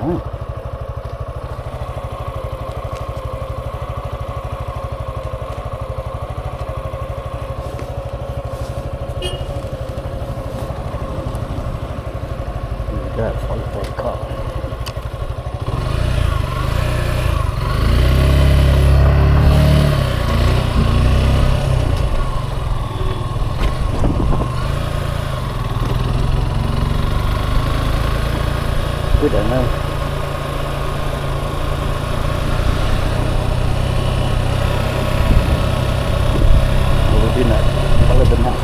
fine. There we go, followed by the car. We don't know. We'll do that. Follow the map.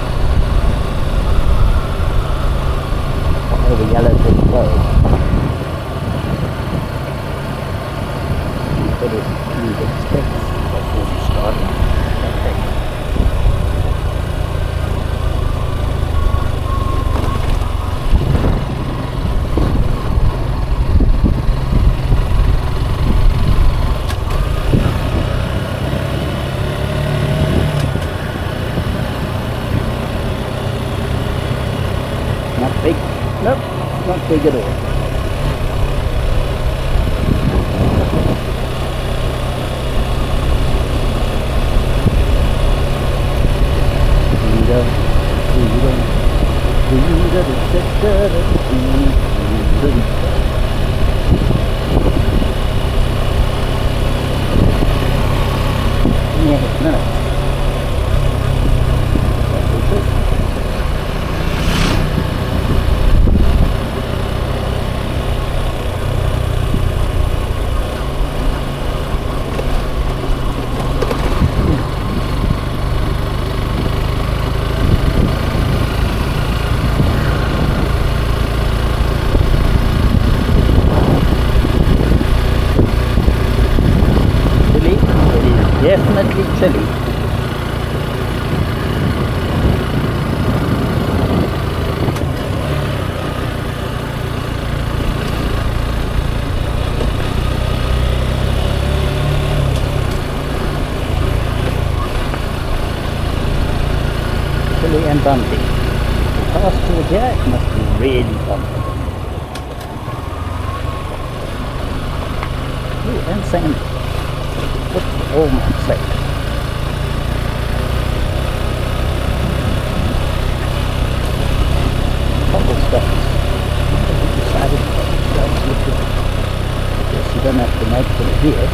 Follow the yellow brick road. You've got to use a stick before you start. Okay. Not big. Nope, not big at all. Yeah, no. Definitely chilly. Chilly and bumpy. Past towards here, it must be really bumpy. Ooh, and sandy. Almost safe. Cobblestones. Decided cobblestones look good. I guess you don't have to make them here.